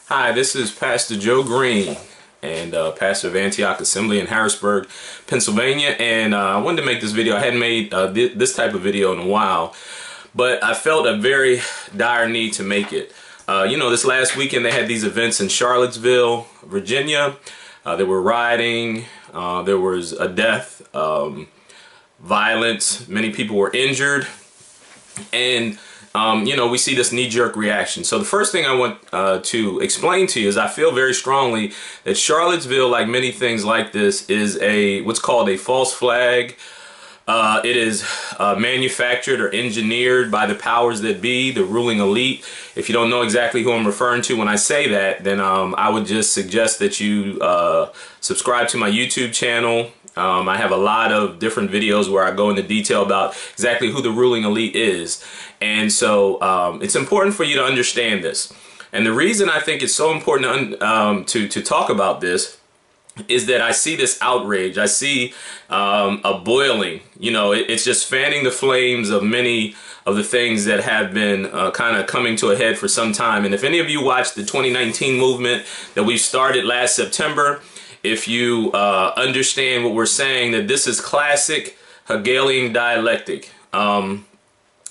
Hi, this is Pastor Joe Green and pastor of Antioch Assembly in Harrisburg, Pennsylvania, and I wanted to make this video. I hadn't made this type of video in a while, but I felt a very dire need to make it. This last weekend they had these events in Charlottesville, Virginia. There were rioting, there was a death, violence, many people were injured, and we see this knee-jerk reaction. So the first thing I want to explain to you is I feel very strongly that Charlottesville, like many things like this, is what's called a false flag. It is manufactured or engineered by the powers that be, the ruling elite. If you don't know exactly who I'm referring to when I say that, then I would just suggest that you subscribe to my YouTube channel. I have a lot of different videos where I go into detail about exactly who the ruling elite is. And so it's important for you to understand this. And the reason I think it's so important to talk about this is that I see this outrage. I see a boiling. It's just fanning the flames of many of the things that have been kind of coming to a head for some time. And if any of you watched the 2019 movement that we started last September, if you understand what we're saying, that this is classic Hegelian dialectic.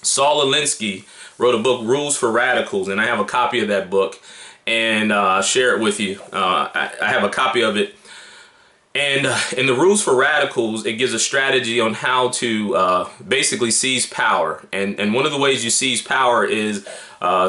Saul Alinsky wrote a book, Rules for Radicals, and I have a copy of that book, and I'll share it with you. I have a copy of it. And in the Rules for Radicals, it gives a strategy on how to basically seize power. And one of the ways you seize power is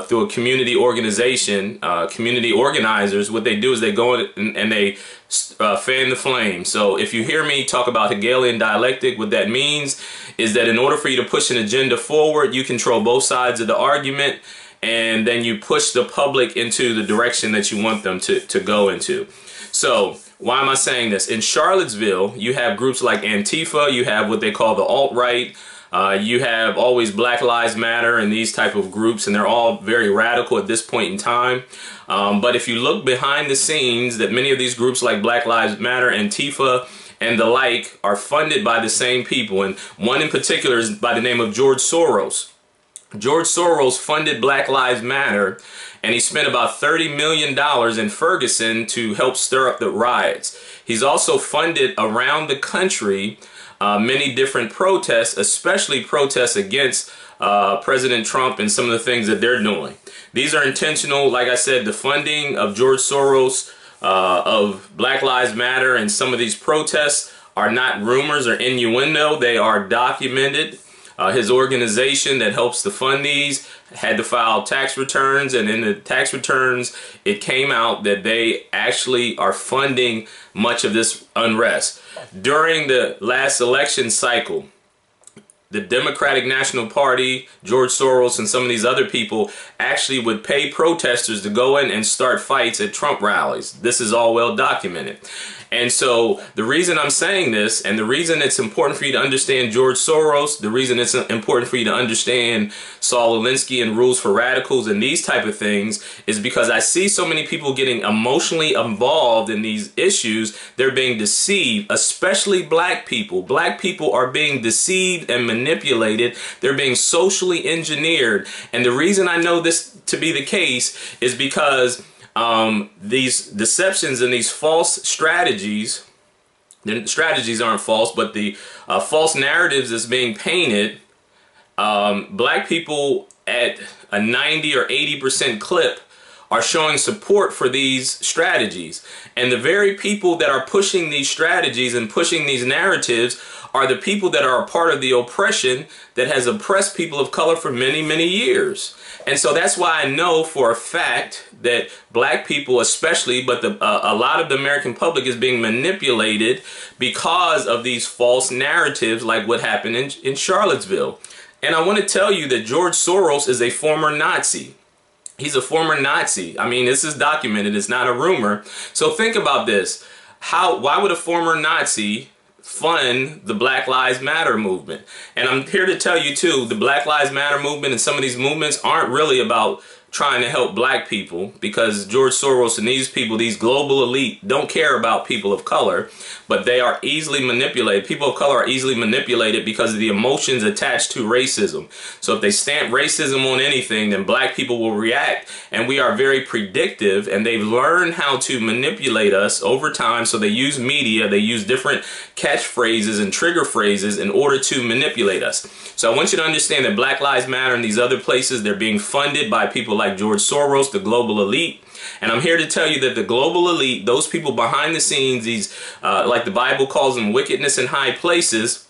through a community organization. Community organizers, what they do is they go in and they fan the flame. So if you hear me talk about Hegelian dialectic, what that means is that in order for you to push an agenda forward, you control both sides of the argument, and then you push the public into the direction that you want them to go into. So why am I saying this? In Charlottesville, you have groups like Antifa, you have what they call the alt-right, you have always Black Lives Matter and these type of groups, and they're all very radical at this point in time. But if you look behind the scenes, that many of these groups like Black Lives Matter, Antifa, and the like are funded by the same people. And one in particular is by the name of George Soros. George Soros funded Black Lives Matter, and he spent about $30 million in Ferguson to help stir up the riots. He's also funded around the country many different protests, especially protests against President Trump and some of the things that they're doing. These are intentional. Like I said, the funding of George Soros, of Black Lives Matter, and some of these protests are not rumors or innuendo. They are documented. His organization that helps to fund these had to file tax returns, and in the tax returns it came out that they actually are funding much of this unrest. During the last election cycle, the Democratic National Party, George Soros, and some of these other people actually would pay protesters to go in and start fights at Trump rallies. This is all well documented. And so the reason I'm saying this, and the reason it's important for you to understand George Soros, the reason it's important for you to understand Saul Alinsky and Rules for Radicals and these type of things, is because I see so many people getting emotionally involved in these issues. They're being deceived, especially black people. Black people are being deceived and manipulated. They're being socially engineered. And the reason I know this to be the case is because these deceptions and these false strategies, the strategies aren't false, but the false narratives that's being painted, black people at a 90 or 80% clip are showing support for these strategies. And the very people that are pushing these strategies and pushing these narratives are the people that are a part of the oppression that has oppressed people of color for many, many years. And so that's why I know for a fact that black people especially, but a lot of the American public is being manipulated because of these false narratives like what happened in Charlottesville. And I want to tell you that George Soros is a former Nazi. He's a former Nazi. I mean, this is documented. It's not a rumor. So think about this. Why would a former Nazi fund the Black Lives Matter movement? And I'm here to tell you too, the Black Lives Matter movement and some of these movements aren't really about trying to help black people, because George Soros and these people, these global elite, don't care about people of color, but they are easily manipulated. People of color are easily manipulated because of the emotions attached to racism. So if they stamp racism on anything, then black people will react, and we are very predictive, and they've learned how to manipulate us over time. So they use media, they use different catchphrases and trigger phrases in order to manipulate us. So I want you to understand that Black Lives Matter and these other places, they're being funded by people like George Soros, the global elite. And I'm here to tell you that the global elite, those people behind the scenes, these, like the Bible calls them, wickedness in high places,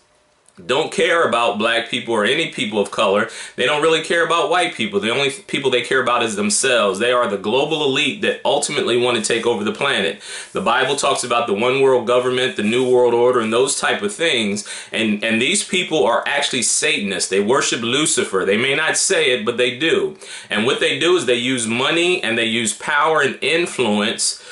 don't care about black people or any people of color. They don't really care about white people. The only people they care about is themselves. They are the global elite that ultimately want to take over the planet. The Bible talks about the one world government, the new world order, and those type of things. And these people are actually Satanists. They worship Lucifer. They may not say it, but they do. And what they do is they use money and they use power and influence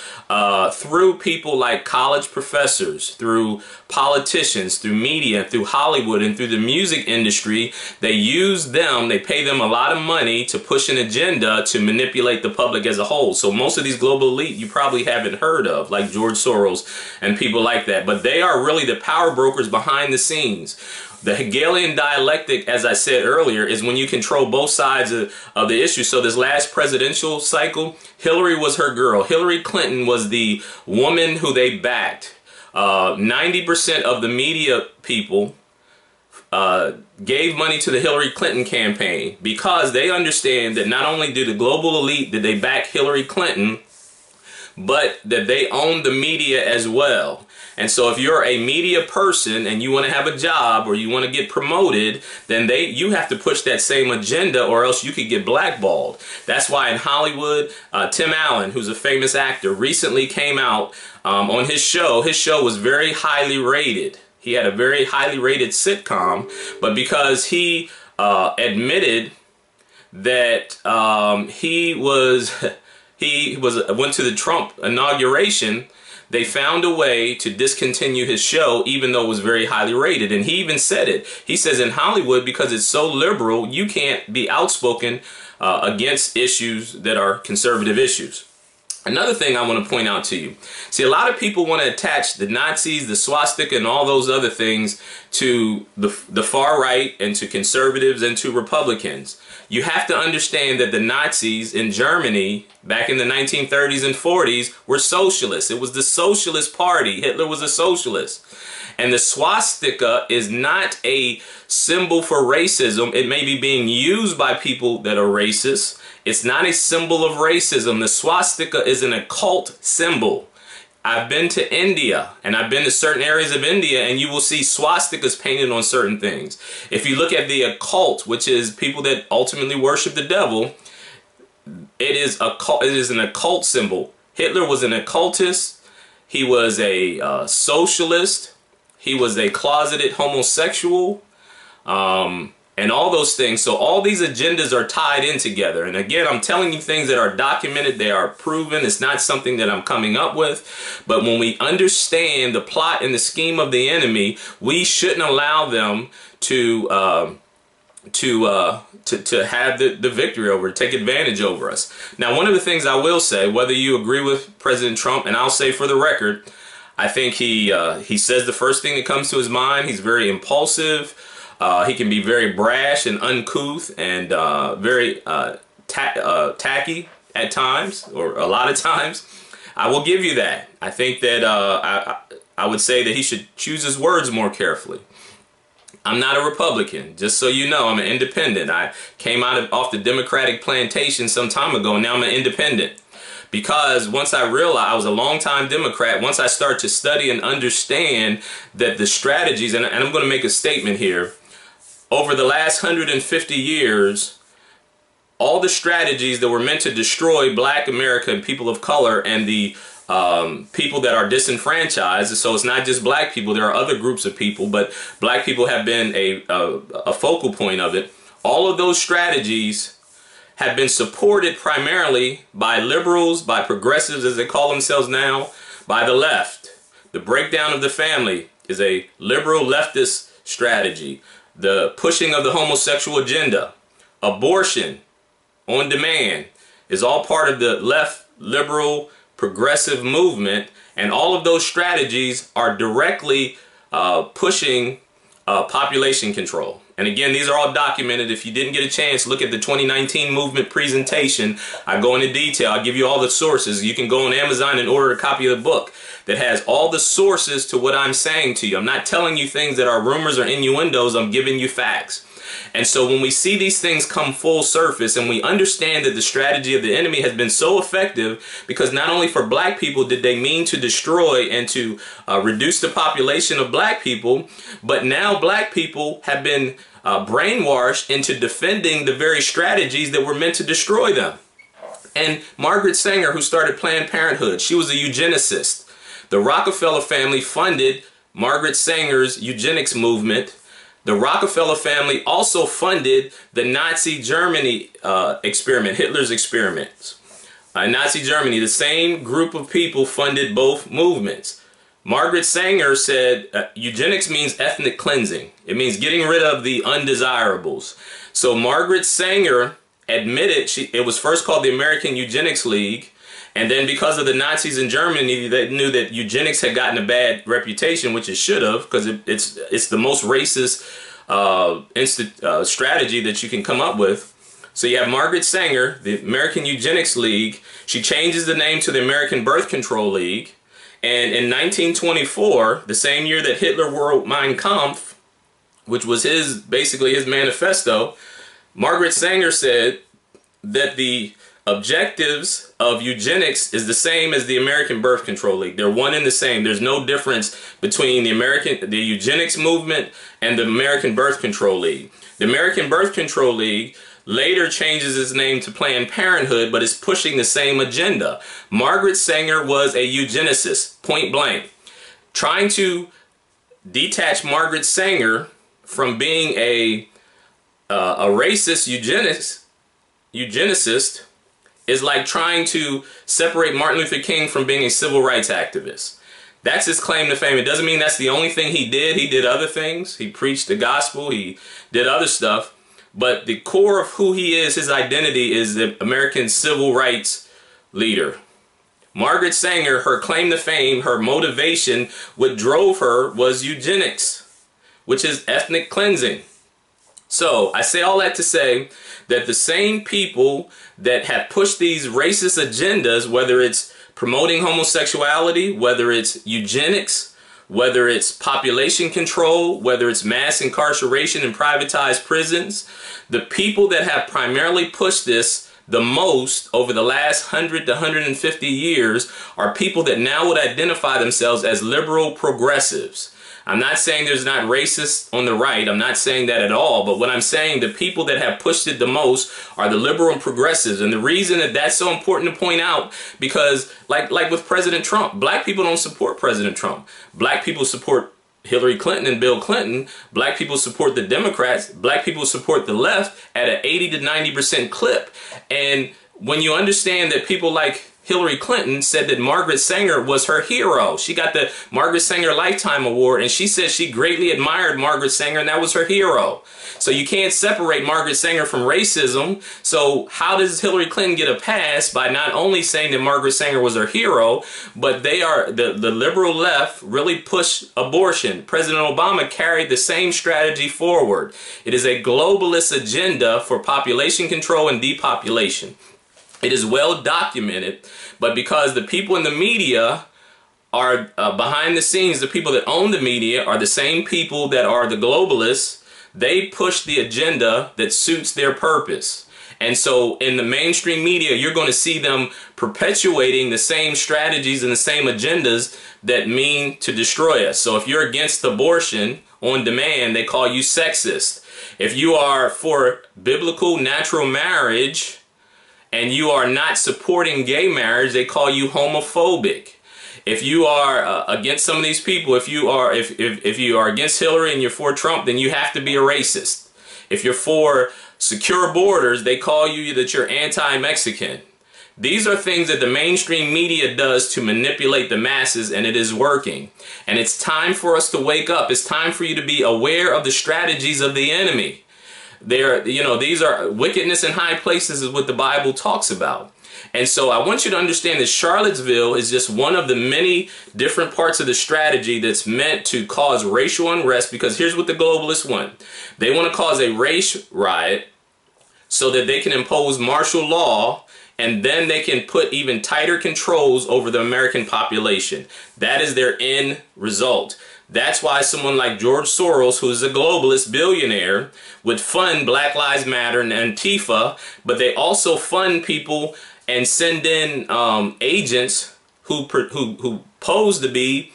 through people like college professors, through politicians, through media, through Hollywood, and through the music industry. They use them, they pay them a lot of money to push an agenda to manipulate the public as a whole. So most of these global elite you probably haven't heard of, like George Soros and people like that, but they are really the power brokers behind the scenes. The Hegelian dialectic, as I said earlier, is when you control both sides of the issue. So this last presidential cycle, Hillary was her girl. Hillary Clinton was the woman who they backed. 90% of the media people gave money to the Hillary Clinton campaign because they understand that not only do the global elite did they back Hillary Clinton, but that they own the media as well. And so if you're a media person and you want to have a job or you want to get promoted, then you have to push that same agenda, or else you could get blackballed. That's why in Hollywood, Tim Allen, who's a famous actor, recently came out on his show. His show was very highly rated. He had a very highly rated sitcom, but because he admitted that he went to the Trump inauguration, they found a way to discontinue his show, even though it was very highly rated. And he even said it. He says in Hollywood, because it's so liberal, you can't be outspoken against issues that are conservative issues. Another thing I want to point out to you. See, a lot of people want to attach the Nazis, the swastika, and all those other things to the far right and to conservatives and to Republicans. You have to understand that the Nazis in Germany back in the 1930s and 40s were socialists. It was the Socialist Party. Hitler was a socialist. And the swastika is not a symbol for racism. It may be being used by people that are racist. It's not a symbol of racism. The swastika is an occult symbol. I've been to India, and I've been to certain areas of India, and you will see swastikas painted on certain things. If you look at the occult, which is people that ultimately worship the devil, it is an occult symbol. Hitler was an occultist. He was a socialist. He was a closeted homosexual. And all those things. So all these agendas are tied in together. And again, I'm telling you things that are documented. They are proven. It's not something that I'm coming up with. But when we understand the plot and the scheme of the enemy, we shouldn't allow them to have the victory over, take advantage over us. Now, one of the things I will say, whether you agree with President Trump, and I'll say for the record, I think he says the first thing that comes to his mind. He's very impulsive. He can be very brash and uncouth and very tacky at times, or a lot of times. I will give you that. I think that I would say that he should choose his words more carefully. I'm not a Republican, just so you know. I'm an independent. I came off the Democratic plantation some time ago, and now I'm an independent. Because once I realized, I was a longtime Democrat, once I start to study and understand that the strategies, and I'm going to make a statement here, over the last 150 years, all the strategies that were meant to destroy Black America and people of color and the people that are disenfranchised, so it's not just Black people, there are other groups of people, but Black people have been a focal point of it. All of those strategies have been supported primarily by liberals, by progressives as they call themselves now, by the left. The breakdown of the family is a liberal leftist strategy. The pushing of the homosexual agenda, abortion on demand, is all part of the left, liberal, progressive movement, and all of those strategies are directly pushing population control. And again, these are all documented. If you didn't get a chance, look at the 2019 movement presentation. I go into detail. I give you all the sources. You can go on Amazon and order a copy of the book that has all the sources to what I'm saying to you. I'm not telling you things that are rumors or innuendos. I'm giving you facts. And so when we see these things come full surface and we understand that the strategy of the enemy has been so effective, because not only for black people did they mean to destroy and to reduce the population of black people, but now black people have been brainwashed into defending the very strategies that were meant to destroy them. And Margaret Sanger, who started Planned Parenthood, she was a eugenicist. The Rockefeller family funded Margaret Sanger's eugenics movement. The Rockefeller family also funded the Nazi Germany experiment, Hitler's experiments. Nazi Germany, the same group of people funded both movements. Margaret Sanger said eugenics means ethnic cleansing. It means getting rid of the undesirables. So Margaret Sanger admitted, it was first called the American Eugenics League, and then because of the Nazis in Germany, they knew that eugenics had gotten a bad reputation, which it should have, because it's the most racist strategy that you can come up with. So you have Margaret Sanger, the American Eugenics League. She changes the name to the American Birth Control League. And in 1924, the same year that Hitler wrote Mein Kampf, which was basically his manifesto, Margaret Sanger said that the objectives of eugenics is the same as the American Birth Control League. They're one and the same. There's no difference between the eugenics movement and the American Birth Control League. The American Birth Control League later changes its name to Planned Parenthood, but is pushing the same agenda. Margaret Sanger was a eugenicist, point blank. Trying to detach Margaret Sanger from being a racist eugenicist is like trying to separate Martin Luther King from being a civil rights activist. That's his claim to fame. It doesn't mean that's the only thing he did. He did other things. He preached the gospel. He did other stuff. But the core of who he is, his identity, is the American civil rights leader. Margaret Sanger, her claim to fame, her motivation, what drove her was eugenics, which is ethnic cleansing. So I say all that to say that the same people that have pushed these racist agendas, whether it's promoting homosexuality, whether it's eugenics, whether it's population control, whether it's mass incarceration in privatized prisons, the people that have primarily pushed this the most over the last 100 to 150 years are people that now would identify themselves as liberal progressives. I'm not saying there's not racists on the right. I'm not saying that at all. But what I'm saying, the people that have pushed it the most are the liberal and progressives. And the reason that that's so important to point out, because like with President Trump, black people don't support President Trump. Black people support Hillary Clinton and Bill Clinton. Black people support the Democrats. Black people support the left at an 80 to 90% clip. And when you understand that people like Hillary Clinton said that Margaret Sanger was her hero. She got the Margaret Sanger Lifetime Award, and she said she greatly admired Margaret Sanger, and that was her hero. So you can't separate Margaret Sanger from racism. So how does Hillary Clinton get a pass by not only saying that Margaret Sanger was her hero, but they are the liberal left really push abortion. President Obama carried the same strategy forward. It is a globalist agenda for population control and depopulation. It is well documented, but because the people in the media are behind the scenes, the people that own the media are the same people that are the globalists, they push the agenda that suits their purpose. And so in the mainstream media, you're going to see them perpetuating the same strategies and the same agendas that mean to destroy us. So if you're against abortion on demand, they call you sexist. If you are for biblical natural marriage, and you are not supporting gay marriage, they call you homophobic. If you are against some of these people, if you are against Hillary and you're for Trump, then you have to be a racist. If you're for secure borders, they call you that you're anti-Mexican. These are things that the mainstream media does to manipulate the masses, and it is working. And it's time for us to wake up. It's time for you to be aware of the strategies of the enemy. These are wickedness in high places is what the Bible talks about. And so I want you to understand that Charlottesville is just one of the many different parts of the strategy that's meant to cause racial unrest, because here's what the globalists want. They want to cause a race riot so that they can impose martial law, and then they can put even tighter controls over the American population. That is their end result. That's why someone like George Soros, who is a globalist billionaire, would fund Black Lives Matter and Antifa, but they also fund people and send in agents who pose to be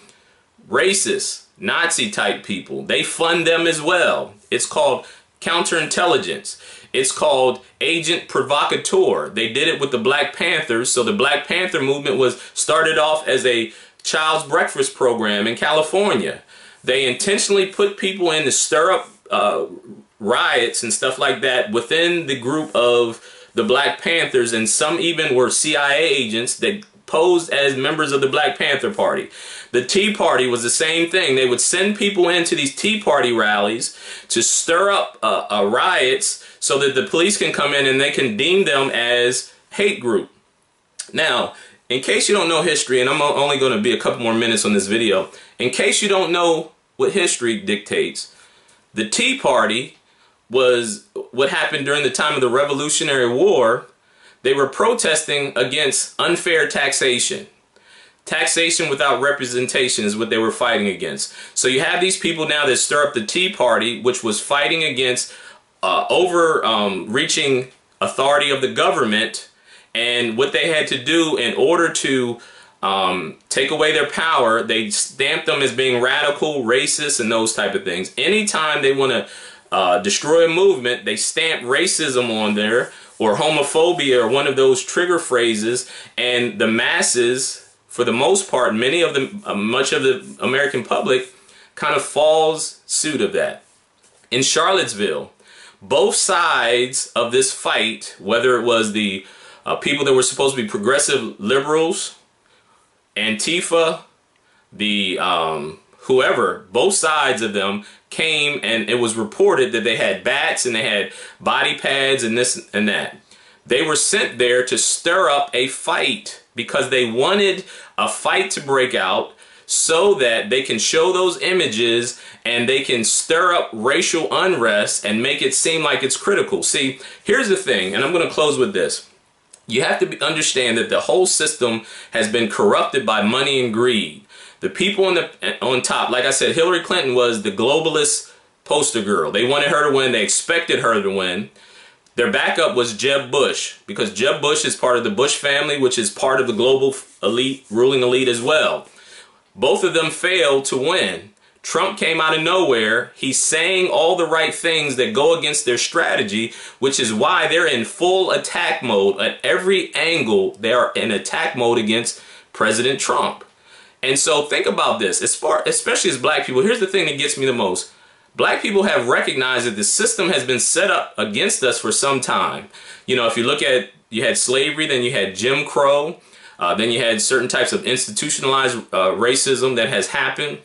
racist, Nazi-type people. They fund them as well. It's called counterintelligence. It's called agent provocateur. They did it with the Black Panthers. So the Black Panther movement was started off as a child's breakfast program in California. They intentionally put people in to stir up riots and stuff like that within the group of the Black Panthers, and some even were CIA agents that posed as members of the Black Panther Party. The Tea Party was the same thing. They would send people into these Tea Party rallies to stir up riots so that the police can come in and they can deem them as hate group. Now, in case you don't know history, and I'm only going to be a couple more minutes on this video, in case you don't know what history dictates, the Tea Party was what happened during the time of the Revolutionary War. They were protesting against unfair taxation. Taxation without representation is what they were fighting against. So you have these people now that stir up the Tea Party, which was fighting against overreaching authority of the government, and what they had to do in order to take away their power, they stamped them as being radical, racist, and those type of things. Anytime they want to destroy a movement, they stamp racism on there, or homophobia, or one of those trigger phrases, and the masses, for the most part, many of the much of the American public kind of falls suit of that. In Charlottesville, both sides of this fight, whether it was the people that were supposed to be progressive liberals, Antifa, the whoever, both sides of them came, and it was reported that they had bats and they had body pads and this and that. They were sent there to stir up a fight because they wanted a fight to break out so that they can show those images and they can stir up racial unrest and make it seem like it's critical. See, here's the thing, and I'm going to close with this. You have to understand that the whole system has been corrupted by money and greed. The people on top, like I said, Hillary Clinton was the globalist poster girl. They wanted her to win. They expected her to win. Their backup was Jeb Bush, because Jeb Bush is part of the Bush family, which is part of the global elite, ruling elite as well. Both of them failed to win. Trump came out of nowhere. He's saying all the right things that go against their strategy, which is why they're in full attack mode. At every angle, they are in attack mode against President Trump. And so think about this, especially as black people. Here's the thing that gets me the most. Black people have recognized that the system has been set up against us for some time. You know, if you look at, you had slavery, then you had Jim Crow, then you had certain types of institutionalized racism that has happened,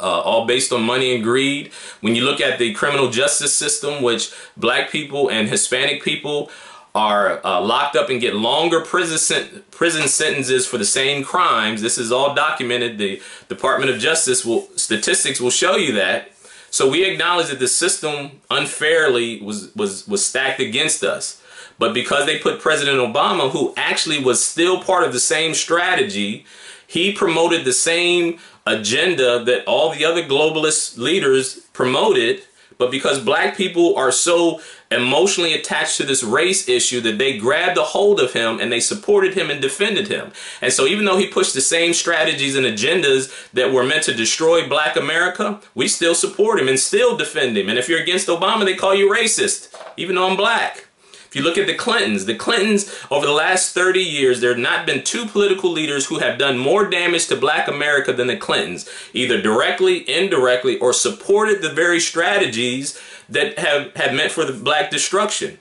all based on money and greed. When you look at the criminal justice system, which black people and Hispanic people are locked up and get longer prison sentences for the same crimes. This is all documented. The Department of Justice statistics will show you that. So we acknowledge that the system unfairly was stacked against us. But because they put President Obama, who actually was still part of the same strategy, he promoted the same agenda that all the other globalist leaders promoted. But because black people are so emotionally attached to this race issue that they grabbed a hold of him and they supported him and defended him. And so even though he pushed the same strategies and agendas that were meant to destroy black America, we still support him and still defend him. And if you're against Obama, they call you racist, even though I'm black. If you look at the Clintons over the last 30 years, there have not been two political leaders who have done more damage to black America than the Clintons, either directly, indirectly, or supported the very strategies that have meant for the black destruction.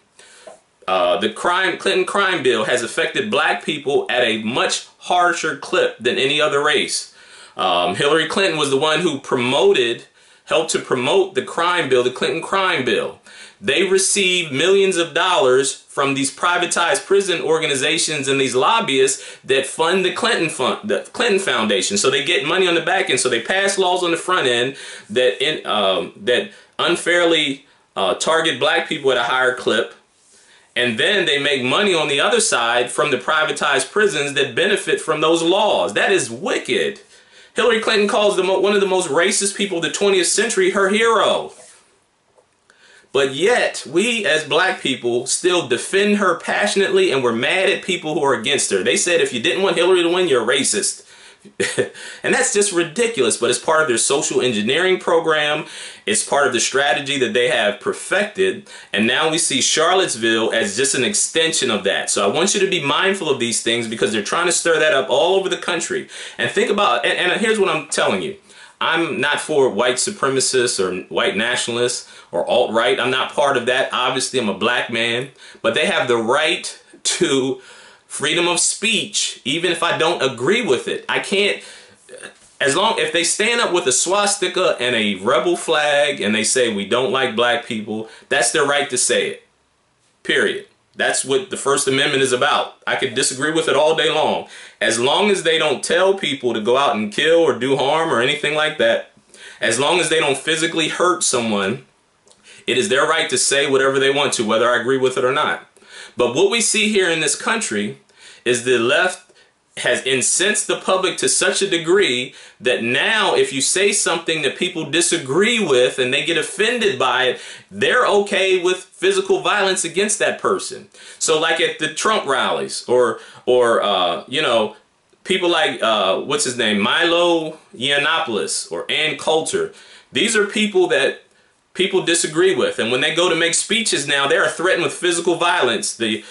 The Clinton crime bill has affected black people at a much harsher clip than any other race. Hillary Clinton was the one who promoted helped to promote the crime bill, the Clinton crime bill. They receive millions of dollars from these privatized prison organizations and these lobbyists that fund the Clinton Foundation. So they get money on the back end. So they pass laws on the front end that unfairly target black people at a higher clip. And then they make money on the other side from the privatized prisons that benefit from those laws. That is wicked. Hillary Clinton calls one of the most racist people of the 20th century her hero. But yet, we as black people still defend her passionately, and we're mad at people who are against her. They said if you didn't want Hillary to win, you're a racist. And that's just ridiculous, but it's part of their social engineering program. It's part of the strategy that they have perfected. And now we see Charlottesville as just an extension of that. So I want you to be mindful of these things because they're trying to stir that up all over the country. And think about, and here's what I'm telling you. I'm not for white supremacists or white nationalists or alt-right. I'm not part of that. Obviously, I'm a black man. But they have the right to freedom of speech, even if I don't agree with it. I can't, if they stand up with a swastika and a rebel flag and they say we don't like black people, that's their right to say it. Period. That's what the First Amendment is about. I could disagree with it all day long. As long as they don't tell people to go out and kill or do harm or anything like that, as long as they don't physically hurt someone, it is their right to say whatever they want to, whether I agree with it or not. But what we see here in this country is the left has incensed the public to such a degree that now if you say something that people disagree with and they get offended by it, they're okay with physical violence against that person. So like at the Trump rallies or you know, people like, what's his name, Milo Yiannopoulos or Ann Coulter. These are people that people disagree with, and when they go to make speeches now, they are threatened with physical violence. The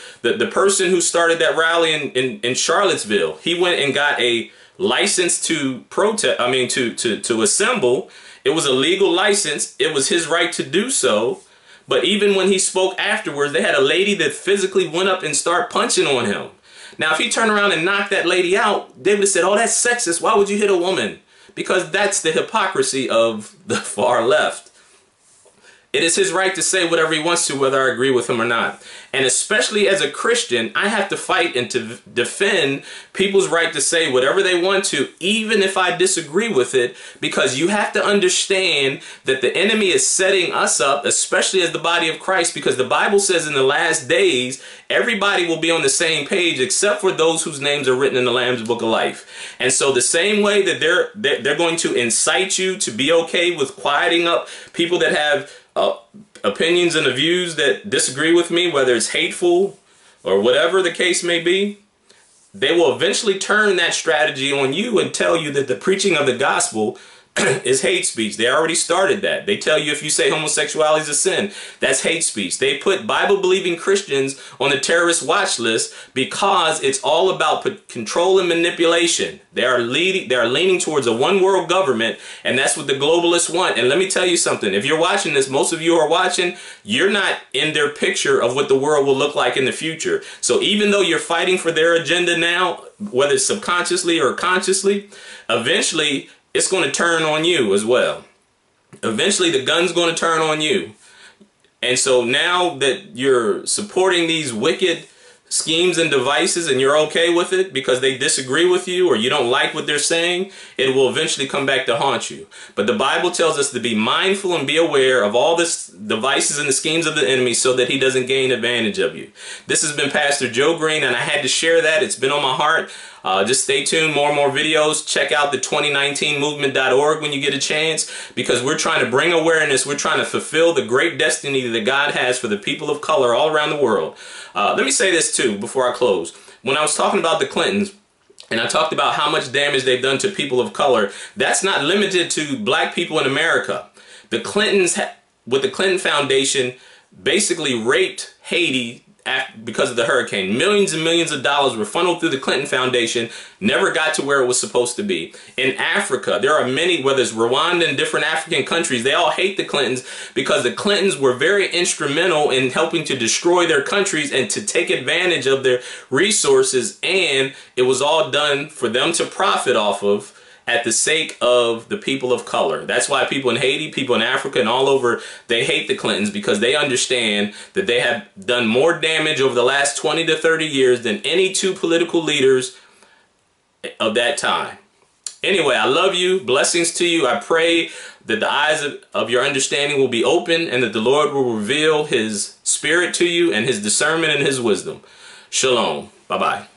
person who started that rally in Charlottesville, he went and got a license to protest. I mean, to assemble. It was a legal license. It was his right to do so. But even when he spoke afterwards, they had a lady that physically went up and started punching on him. Now, if he turned around and knocked that lady out, they would have said, "Oh, that's sexist. Why would you hit a woman?" Because that's the hypocrisy of the far left. It is his right to say whatever he wants to, whether I agree with him or not. And especially as a Christian, I have to fight and to defend people's right to say whatever they want to, even if I disagree with it, because you have to understand that the enemy is setting us up, especially as the body of Christ, because the Bible says in the last days, everybody will be on the same page except for those whose names are written in the Lamb's Book of Life. And so the same way that they're going to incite you to be okay with quieting up people that have opinions and views that disagree with me, whether it's hateful or whatever the case may be, they will eventually turn that strategy on you and tell you that the preaching of the gospel is hate speech. They already started that. They tell you if you say homosexuality is a sin, that's hate speech. They put Bible-believing Christians on the terrorist watch list because it's all about control and manipulation. They are leaning towards a one-world government, and that's what the globalists want. And let me tell you something. If you're watching this, most of you are watching, you're not in their picture of what the world will look like in the future. So even though you're fighting for their agenda now, whether it's subconsciously or consciously, eventually it's going to turn on you as well. Eventually the gun's going to turn on you. And so now that you're supporting these wicked schemes and devices and you're okay with it because they disagree with you or you don't like what they're saying, it will eventually come back to haunt you. But the Bible tells us to be mindful and be aware of all this devices and the schemes of the enemy so that he doesn't gain advantage of you. This has been Pastor Joe Green, and I had to share that. It's been on my heart. Just stay tuned, more and more videos. Check out the 2019movement.org when you get a chance, because we're trying to bring awareness. We're trying to fulfill the great destiny that God has for the people of color all around the world. Let me say this too before I close. When I was talking about the Clintons, and I talked about how much damage they've done to people of color, that's not limited to black people in America. The Clintons, with the Clinton Foundation, basically raped Haiti because of the hurricane. Millions and millions of dollars were funneled through the Clinton Foundation, never got to where it was supposed to be. In Africa, there are many, whether it's Rwanda and different African countries, they all hate the Clintons because the Clintons were very instrumental in helping to destroy their countries and to take advantage of their resources, and it was all done for them to profit off of. at the sake of the people of color. That's why people in Haiti, people in Africa, and all over, they hate the Clintons, because they understand that they have done more damage over the last 20 to 30 years than any two political leaders of that time. Anyway, I love you. Blessings to you. I pray that the eyes of your understanding will be open, and that the Lord will reveal his spirit to you and his discernment and his wisdom. Shalom. Bye-bye.